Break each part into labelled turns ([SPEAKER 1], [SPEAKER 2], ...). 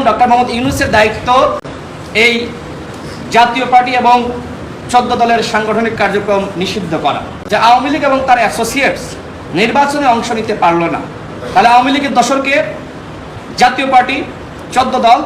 [SPEAKER 1] Doctor Mohammad ইউনূসের দায়িত্ব এই জাতীয় পার্টি এবং 14 দলের সাংগঠনিক কার্যক্রম নিষিদ্ধ করা। যে আওয়ামী লীগ এবং তার অ্যাসোসিয়েটস নির্বাচনে অংশ নিতে পারল না, তাহলে আওয়ামী লীগের দোসরকে জাতীয় পার্টি 14 দল।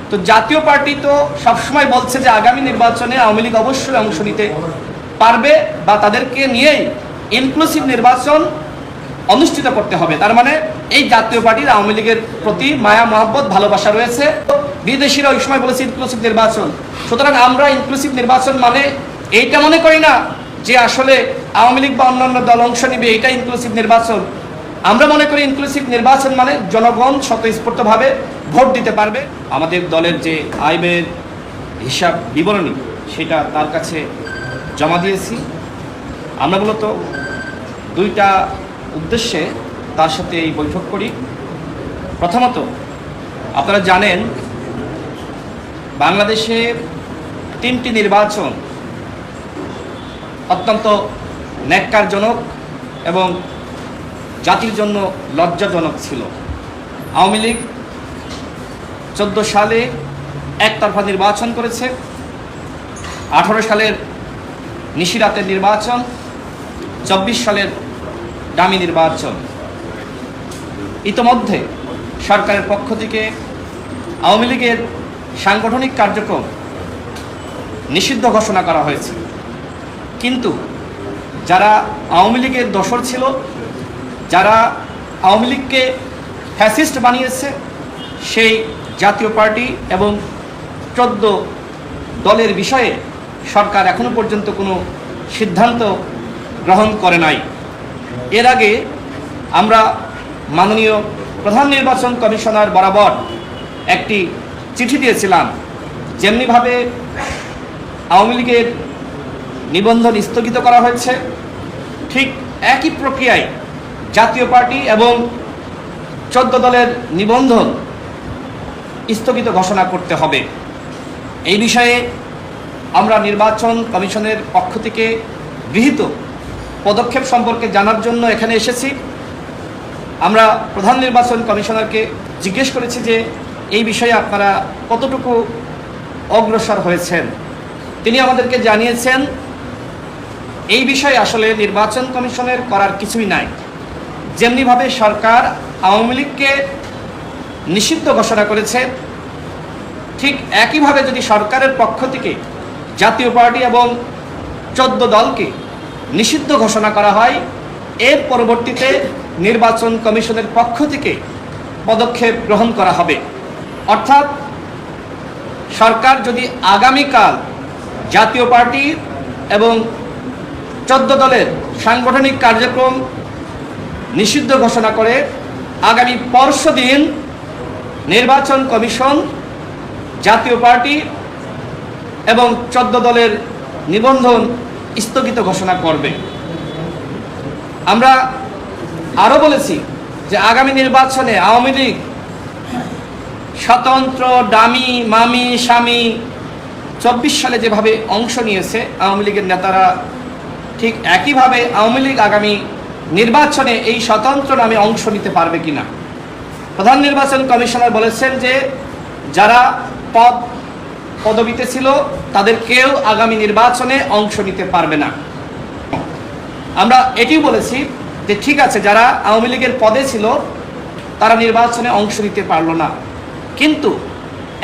[SPEAKER 1] তো জাতীয় পার্টি তো সবসময় বলছে যে আগামী নির্বাচনে আওয়ামী লীগ অবশ্যই অংশ নিতে পারবে বা তাদেরকে নিয়েই ইনক্লুসিভ নির্বাচন অনুষ্ঠিত করতে হবে। তার মানে এই জাতীয় পার্টির আওয়ামী লীগের প্রতি মায়া মহব্বত ভালোবাসা রয়েছে। বিদেশিরা ওই সময় বলেছে ইনক্লুসিভ নির্বাচন। সুতরাং আমরা ইনক্লুসিভ নির্বাচন মানে এইটা মনে করি না যে আসলে আওয়ামী লীগ বা অন্যান্য দল অংশ নিবে, এইটা ইনক্লুসিভ নির্বাচন। আমরা মনে করি ইনক্লুসিভ নির্বাচন মানে জনগণ স্বতঃস্ফূর্তভাবে ভোট দিতে পারবে। আমাদের দলের যে আয় ব্যয়ের হিসাব বিবরণী সেটা তার কাছে জমা দিয়েছি। আমরা মূলত দুইটা উদ্দেশ্যে তার সাথে এই বৈঠক করি। প্রথমত, আপনারা জানেন বাংলাদেশে 3টি নির্বাচন অত্যন্ত ন্যাক্কারজনক এবং জাতির জন্য লজ্জাজনক ছিল। আওয়ামী লীগ 14 সালে একতরফা নির্বাচন করেছে, 18 সালের নিশিরাতের নির্বাচন, 24 সালের ডামি নির্বাচন। ইতোমধ্যে সরকারের পক্ষ থেকে আওয়ামী লীগের সাংগঠনিক কার্যক্রম নিষিদ্ধ ঘোষণা করা হয়েছে। কিন্তু যারা আওয়ামী লীগের দোসর ছিল, যারা আওয়ামী লীগকে ফ্যাসিস্ট বানিয়েছে, সেই জাতীয় পার্টি এবং 14 দলের বিষয়ে সরকার এখনো পর্যন্ত কোনো সিদ্ধান্ত গ্রহণ করে নাই। এর আগে আমরা মাননীয় প্রধান নির্বাচন কমিশনার বরাবর একটি চিঠি দিয়েছিলাম। যেমনিভাবে আওয়ামী লীগের নিবন্ধন স্থগিত করা হয়েছে, ঠিক একই প্রক্রিয়ায় জাতীয় পার্টি এবং 14 দলের নিবন্ধন স্থগিত ঘোষণা করতে হবে। এই বিষয়ে আমরা নির্বাচন কমিশনের পক্ষ থেকে গৃহীত পদক্ষেপ সম্পর্কে জানার জন্য এখানে এসেছি। আমরা প্রধান নির্বাচন কমিশনারকে জিজ্ঞেস করেছি যে এই বিষয়ে আপনারা কতটুকু অগ্রসর হয়েছেন। তিনি আমাদেরকে জানিয়েছেন এই বিষয়ে আসলে নির্বাচন কমিশনের করার কিছুই নাই। যেমনিভাবে সরকার আওয়ামী লীগকে নিষিদ্ধ ঘোষণা করেছে, ঠিক একইভাবে যদি সরকারের পক্ষ থেকে জাতীয় পার্টি এবং 14 দলকে নিষিদ্ধ ঘোষণা করা হয়, এর পরবর্তীতে নির্বাচন কমিশনের পক্ষ থেকে পদক্ষেপ গ্রহণ করা হবে। অর্থাৎ সরকার যদি আগামীকাল জাতীয় পার্টি এবং 14 দলের সাংগঠনিক কার্যক্রম নিষিদ্ধ ঘোষণা করে, আগামী পরশুদিন নির্বাচন কমিশন জাতীয় পার্টি এবং 14 দলের নিবন্ধন স্থগিত ঘোষণা করবে। আমরা আরও বলেছি যে আগামী নির্বাচনে আওয়ামী লীগ স্বতন্ত্র ডামি মামি স্বামী 24 সালে যেভাবে অংশ নিয়েছে আওয়ামী লীগের নেতারা, ঠিক একইভাবে আওয়ামী লীগ আগামী নির্বাচনে এই স্বতন্ত্র নামে অংশ নিতে পারবে কিনা। প্রধান নির্বাচন কমিশনার বলেছেন যে যারা পদবিতে ছিল তাদের কেউ আগামী নির্বাচনে অংশ নিতে পারবে না। আমরা এটিও বলেছি যে ঠিক আছে, যারা আওয়ামী লীগের পদে ছিল তারা নির্বাচনে অংশ নিতে পারল না, কিন্তু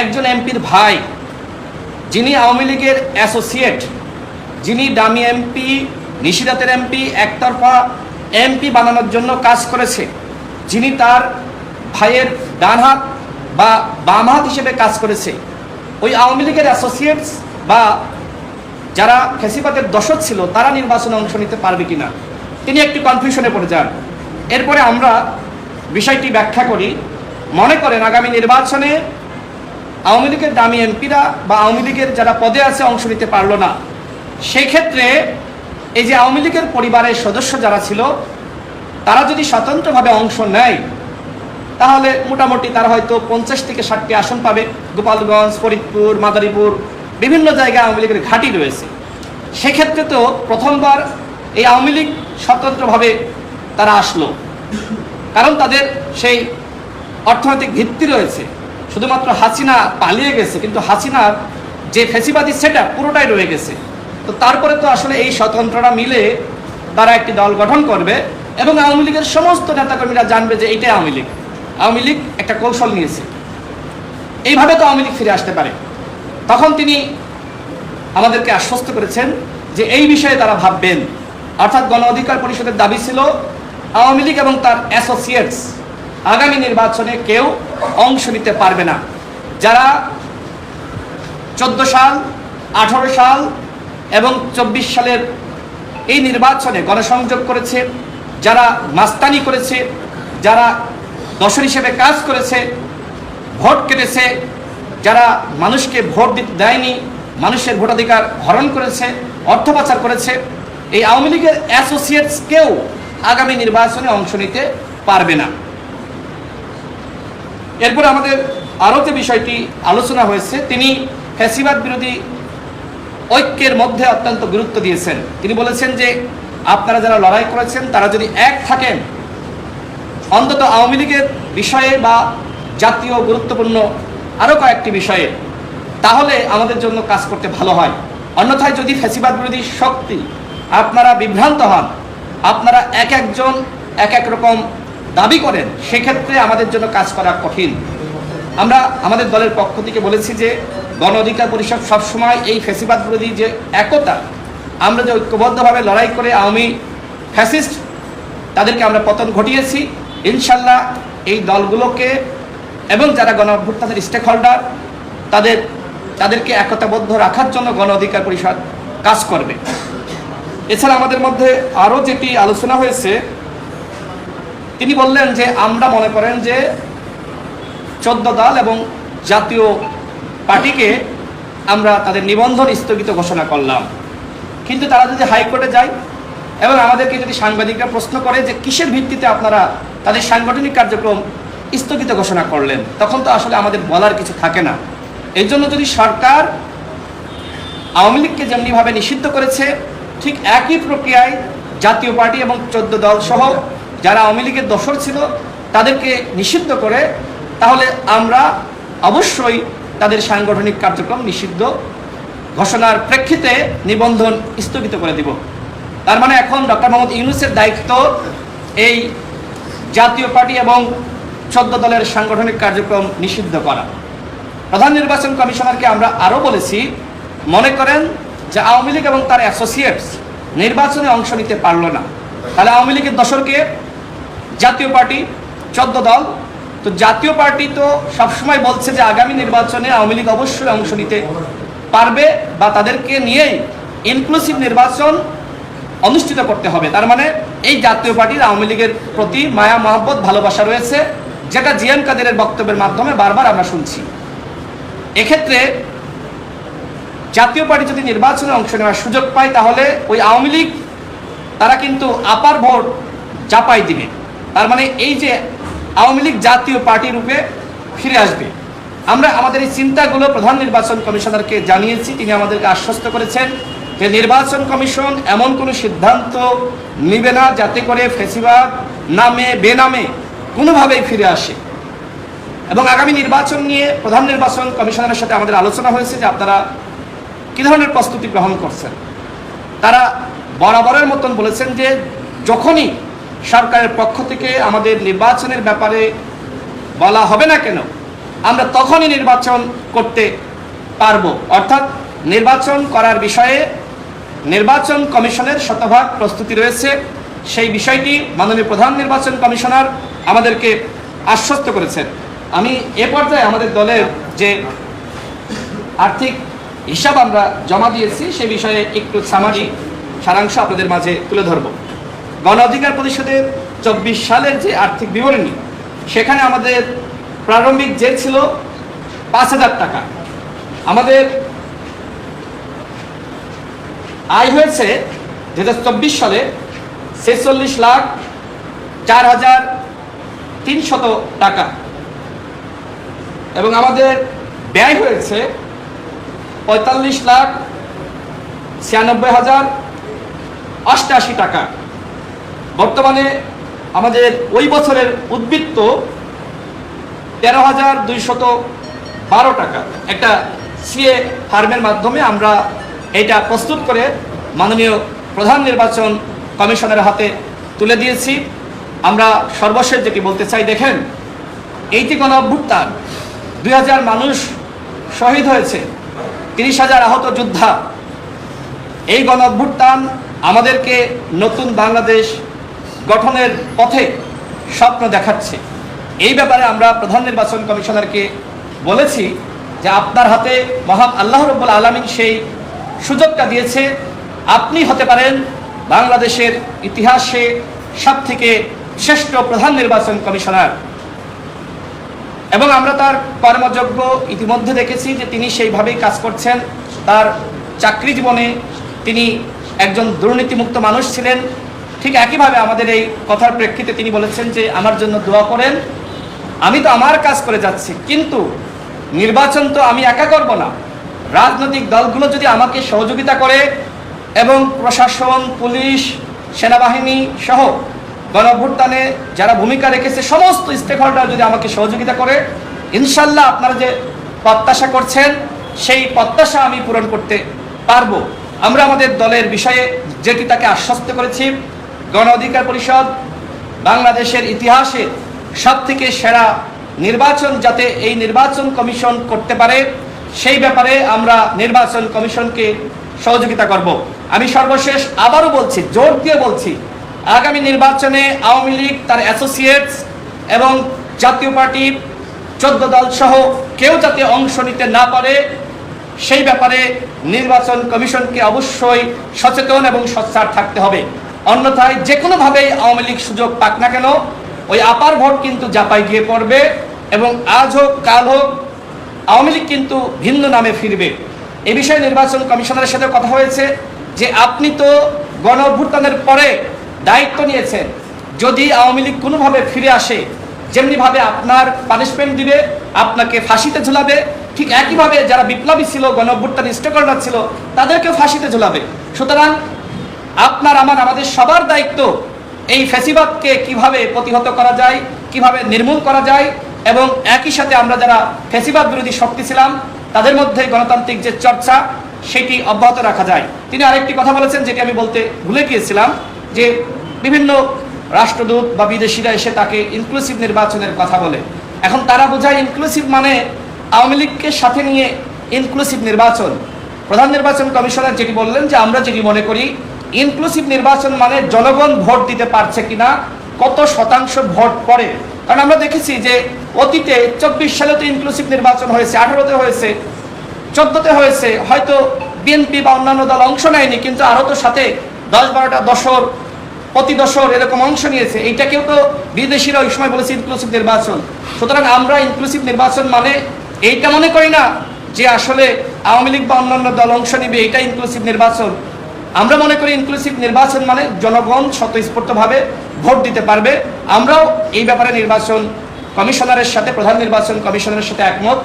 [SPEAKER 1] একজন এমপির ভাই যিনি আওয়ামী লীগের অ্যাসোসিয়েট, যিনি ডামি এমপি, নিশিরাতের এমপি, একতরফা এমপি বানানোর জন্য কাজ করেছে, যিনি তার ভাইয়ের ডান হাত বা বাম হাত হিসেবে কাজ করেছে, ওই আওয়ামী লীগের অ্যাসোসিয়েটস বা যারা ফ্যাসিবাদের দোসর ছিল তারা নির্বাচনে অংশ নিতে পারবে কিনা, তিনি একটি কনফিউশনে পড়ে যান। এরপরে আমরা বিষয়টি ব্যাখ্যা করি। মনে করেন আগামী নির্বাচনে আওয়ামী লীগের দামি এমপিরা বা আওয়ামী লীগের যারা পদে আছে অংশ নিতে পারল না, সেই ক্ষেত্রে এই যে আওয়ামী লীগের পরিবারের সদস্য যারা ছিল তারা যদি স্বতন্ত্রভাবে অংশ নেয়, তাহলে মোটামুটি তারা হয়তো 50 থেকে 60টি আসন পাবে। গোপালগঞ্জ, ফরিদপুর, মাদারীপুর বিভিন্ন জায়গায় আওয়ামী লীগের ঘাঁটি রয়েছে। সেক্ষেত্রে তো প্রথমবার এই আওয়ামী লীগ স্বতন্ত্রভাবে তারা আসলো, কারণ তাদের সেই অর্থনৈতিক ভিত্তি রয়েছে। শুধুমাত্র হাসিনা পালিয়ে গেছে, কিন্তু হাসিনার যে ফ্যাসিবাদী সেটআপ পুরোটাই রয়ে গেছে। তো তারপরে তো আসলে এই স্বতন্ত্ররা মিলে তারা একটি দল গঠন করবে এবং আওয়ামী লীগের সমস্ত নেতাকর্মীরা জানবে যে এইটাই আওয়ামী লীগ। আওয়ামী লীগ একটা কৌশল নিয়েছে, এইভাবে তো আওয়ামী লীগ ফিরে আসতে পারে। তখন তিনি আমাদেরকে আশ্বস্ত করেছেন যে এই বিষয়ে তারা ভাববেন। অর্থাৎ গণ অধিকার পরিষদের দাবি ছিল আওয়ামী লীগ এবং তার অ্যাসোসিয়েটস আগামী নির্বাচনে কেউ অংশ নিতে পারবে না। যারা 14 সাল, 18 সাল এবং 24 সালের এই নির্বাচনে গণসংযোগ করেছে, যারা মাস্তানি করেছে, যারা দোষর হিসেবে কাজ করেছে, ভোট কেটেছে, যারা মানুষকে ভোট দিতে দেয়নি, মানুষের ভোটাধিকার হরণ করেছে, অর্থ পাচার করেছে, এই আওয়ামী লীগের অ্যাসোসিয়েটস কেউ আগামী নির্বাচনে অংশ নিতে পারবে না। এরপর আমাদের আরও যে বিষয়টি আলোচনা হয়েছে, তিনি ফ্যাসিবাদ বিরোধী ঐক্যের মধ্যে অত্যন্ত গুরুত্ব দিয়েছেন। তিনি বলেছেন যে আপনারা যারা লড়াই করেছেন তারা যদি এক থাকেন, অন্তত আওয়ামী লীগের বিষয়ে বা জাতীয় গুরুত্বপূর্ণ আরও কয়েকটি বিষয়ে, তাহলে আমাদের জন্য কাজ করতে ভালো হয়। অন্যথায় যদি ফ্যাসিবাদ বিরোধী শক্তি আপনারা বিভ্রান্ত হন, আপনারা এক একজন এক এক রকম দাবি করেন, সেক্ষেত্রে আমাদের জন্য কাজ করা কঠিন। আমরা আমাদের দলের পক্ষ থেকে বলেছি যে গণ অধিকার পরিষদ সবসময় এই ফ্যাসিবাদ বিরোধী যে একতা, আমরা যে ঐক্যবদ্ধভাবে লড়াই করে আওয়ামী ফ্যাসিস্ট তাদেরকে আমরা পতন ঘটিয়েছি, ইনশাল্লাহ এই দলগুলোকে এবং যারা গণ অভ্যুত্থানের স্টেক হোল্ডার তাদেরকে একতাবদ্ধ রাখার জন্য গণ অধিকার পরিষদ কাজ করবে। এছাড়া আমাদের মধ্যে আরও যেটি আলোচনা হয়েছে, তিনি বললেন যে আমরা মনে করেন যে 14 দল এবং জাতীয় পার্টিকে আমরা তাদের নিবন্ধন স্থগিত ঘোষণা করলাম, কিন্তু তারা যদি হাইকোর্টে যায় এবং আমাদেরকে যদি সাংবাদিকরা প্রশ্ন করে যে কিসের ভিত্তিতে আপনারা তাদের সাংগঠনিক কার্যক্রম স্থগিত ঘোষণা করলেন, তখন তো আসলে আমাদের বলার কিছু থাকে না। এই জন্য যদি সরকার আওয়ামী লীগকে যেমনিভাবে নিষিদ্ধ করেছে, ঠিক একই প্রক্রিয়ায় জাতীয় পার্টি এবং 14 দল সহ যারা আওয়ামী লীগের দোসর ছিল তাদেরকে নিষিদ্ধ করে, তাহলে আমরা অবশ্যই তাদের সাংগঠনিক কার্যক্রম নিষিদ্ধ ঘোষণার প্রেক্ষিতে নিবন্ধন স্থগিত করে দিব। তার মানে এখন ডক্টর মোহাম্মদ ইউনূসের দায়িত্ব এই জাতীয় পার্টি এবং 14 দলের সাংগঠনিক কার্যক্রম নিষিদ্ধ করা। প্রধান নির্বাচন কমিশনারকে আমরা আরও বলেছি, মনে করেন যে আওয়ামী লীগ এবং তার অ্যাসোসিয়েটস নির্বাচনে অংশ নিতে পারল না, তাহলে আওয়ামী লীগের দোসরকে জাতীয় পার্টি 14 দল, তো জাতীয় পার্টি তো সবসময় বলছে যে আগামী নির্বাচনে আওয়ামী লীগ অবশ্যই অংশ নিতে পারবে বা তাদেরকে নিয়েই ইনক্লুসিভ নির্বাচন অনুষ্ঠিত করতে হবে। তার মানে এই জাতীয় পার্টির আওয়ামী লীগের প্রতি মায়া মহব্বত ভালোবাসা রয়েছে, যেটা জিএম কাদেরের বক্তব্যের মাধ্যমে বারবার আমরা শুনছি। এক্ষেত্রে জাতীয় পার্টি যদি নির্বাচনে অংশ নেওয়ার সুযোগ পায়, তাহলে ওই আওয়ামী লীগ তারা কিন্তু আপার ভোট চাপাই দিবে। তার মানে এই যে আওয়ামী লীগ জাতীয় পার্টি রূপে ফিরে আসবে। আমরা আমাদের এই চিন্তাগুলো প্রধান নির্বাচন কমিশনারকে জানিয়েছি, তিনি আমাদেরকে আশ্বস্ত করেছেন যে নির্বাচন কমিশন এমন কোনো সিদ্ধান্ত নিবে না যাতে করে ফ্যাসিবাদ নামে বেনামে কোনোভাবেই ফিরে আসে। এবং আগামী নির্বাচন নিয়ে প্রধান নির্বাচন কমিশনারের সাথে আমাদের আলোচনা হয়েছে যে আপনারা কী ধরনের প্রস্তুতি গ্রহণ করছেন। তারা বরাবরের মতন বলেছেন যে যখনই সরকারের পক্ষ থেকে আমাদের নির্বাচনের ব্যাপারে বলা হবে না কেন, আমরা তখনই নির্বাচন করতে পারবো। অর্থাৎ নির্বাচন করার বিষয়ে নির্বাচন কমিশনের শতভাগ প্রস্তুতি রয়েছে। সেই বিষয়টি মাননীয় প্রধান নির্বাচন কমিশনার আমাদেরকে আশ্বস্ত করেছেন। আমি এ পর্যায়ে আমাদের দলের যে আর্থিক হিসাব আমরা জমা দিয়েছি সেই বিষয়ে একটু সারাংশ আপনাদের মাঝে তুলে ধরব। গণ অধিকার পরিষদের 24 সালের যে আর্থিক বিবরণী, সেখানে আমাদের প্রারম্ভিক জেল ছিল 5,000 টাকা। আমাদের আয় হয়েছে 2024 সালে 46,04,300 টাকা এবং আমাদের ব্যয় হয়েছে 45,96,88 টাকা। বর্তমানে আমাদের ওই বছরের উদ্বৃত্ত 12 টাকা একটা সিএ ফার্মের মাধ্যমে আমরা এটা প্রস্তুত করে মাননীয় প্রধান নির্বাচন কমিশনের হাতে তুলে দিয়েছি। আমরা সর্বশেষ যেটি বলতে চাই, দেখেন এইটি গণ অভ্যুত্থান, 2000 মানুষ শহীদ হয়েছে, 30,000 আহত যোদ্ধা। এই গণ অভ্যুত্থান আমাদেরকে নতুন বাংলাদেশ গঠনের পথে স্বপ্ন দেখাচ্ছে। এই ব্যাপারে আমরা প্রধান নির্বাচন কমিশনারকে বলেছি যে আপনার হাতে মহান আল্লাহ রাব্বুল আলামিন সেই সুযোগটা দিয়েছে, আপনি হতে পারেন বাংলাদেশের ইতিহাসে সবথেকে শ্রেষ্ঠ প্রধান নির্বাচন কমিশনার। এবং আমরা তার কর্মযোগ্য ইতিমধ্যে দেখেছি যে তিনি সেইভাবেই কাজ করছেন। তার চাকরি জীবনে তিনি একজন দুর্নীতিমুক্ত মানুষ ছিলেন। ঠিক একইভাবে আমাদের এই কথার প্রেক্ষিতে তিনি বলেছেন যে আমার জন্য দোয়া করেন। আমি তো আমার কাজ করে যাচ্ছি, কিন্তু নির্বাচন তো আমি একা করব না। রাজনৈতিক দলগুলো যদি আমাকে সহযোগিতা করে এবং প্রশাসন, পুলিশ, সেনাবাহিনী সহ গণঅভ্যুত্থানে যারা ভূমিকা রেখেছে সমস্ত স্টেক হোল্ডার যদি আমাকে সহযোগিতা করে, ইনশাল্লাহ আপনারা যে প্রত্যাশা করছেন সেই প্রত্যাশা আমি পূরণ করতে পারবো। আমরা আমাদের দলের বিষয়ে যেটি তাকে আশ্বস্ত করেছি, গণ অধিকার পরিষদ বাংলাদেশের ইতিহাসে সবথেকে সেরা নির্বাচন যাতে এই নির্বাচন কমিশন করতে পারে সেই ব্যাপারে আমরা নির্বাচন কমিশনকে সহযোগিতা করব। আমি সর্বশেষ আবারও বলছি, জোর দিয়ে বলছি, আগামী নির্বাচনে আওয়ামী লীগ, তার অ্যাসোসিয়েটস এবং জাতীয় পার্টি 14 দল সহ কেউ যাতে অংশ নিতে না পারে সেই ব্যাপারে নির্বাচন কমিশনকে অবশ্যই সচেতন এবং সোচ্চার থাকতে হবে। অন্যথায় যে কোনোভাবেই আওয়ামী লীগ সুযোগ পাক না কেন, ওই আপার ভোট কিন্তু জাপায় গিয়ে পড়বে এবং আজ হোক কাল হোক আওয়ামী লীগ কিন্তু ভিন্ন নামে ফিরবে। এ বিষয়ে নির্বাচন কমিশনারের সাথে কথা হয়েছে যে আপনি তো গণ অভ্যুত্থানের পরে দায়িত্ব নিয়েছেন, যদি আওয়ামী লীগ কোনোভাবে ফিরে আসে যেমনিভাবে আপনার পানিশমেন্ট দিবে, আপনাকে ফাঁসিতে ঝুলাবে, ঠিক একইভাবে যারা বিপ্লবী ছিল, গণ অভ্যুত্থান স্টেক হোল্ডার ছিল, তাদেরকেও ফাঁসিতে ঝুলাবে। সুতরাং আপনার আমাদের সবার দায়িত্ব এই ফ্যাসিবাদকে কিভাবে প্রতিহত করা যায়, কিভাবে নির্মূল করা যায়, এবং একই সাথে আমরা যারা ফ্যাসিবাদ বিরোধী শক্তি ছিলাম তাদের মধ্যে গণতান্ত্রিক যে চর্চা সেটি অব্যাহত রাখা যায়। তিনি আরেকটি কথা বলেছেন যেটি আমি বলতে ভুলে গিয়েছিলাম, যে বিভিন্ন রাষ্ট্রদূত বা বিদেশিরা এসে তাকে ইনক্লুসিভ নির্বাচনের কথা বলে। এখন তারা বোঝায় ইনক্লুসিভ মানে আওয়ামী লীগকে সাথে নিয়ে ইনক্লুসিভ নির্বাচন। প্রধান নির্বাচন কমিশনার যেটি বললেন যে আমরা যেটি মনে করি ইনক্লুসিভ নির্বাচন মানে জনগণ ভোট দিতে পারছে কিনা, কত শতাংশ ভোট পড়ে। কারণ আমরা দেখেছি যে অতীতে 24 সালে তো ইনক্লুসিভ নির্বাচন হয়েছে, 18তে হয়েছে, 14তে হয়েছে, হয়তো বিএনপি বা অন্যান্য দল অংশ নেয়নি, কিন্তু আরও তো সাথে 10-12টা দশর, প্রতি দশর এরকম অংশ নিয়েছে। এইটাকেও তো বিদেশিরা ওই সময় বলেছে ইনক্লুসিভ নির্বাচন। সুতরাং আমরা ইনক্লুসিভ নির্বাচন মানে এইটা মনে করি না যে আসলে আওয়ামী লীগ বা অন্যান্য দল অংশ নিবে, এইটা ইনক্লুসিভ নির্বাচন। আমরা মনে করি ইনক্লুসিভ নির্বাচন মানে জনগণ স্বতঃস্ফূর্তভাবে ভোট দিতে পারবে। আমরাও এই ব্যাপারে নির্বাচন কমিশনারের সাথে, প্রধান নির্বাচন কমিশনারের সাথে একমত।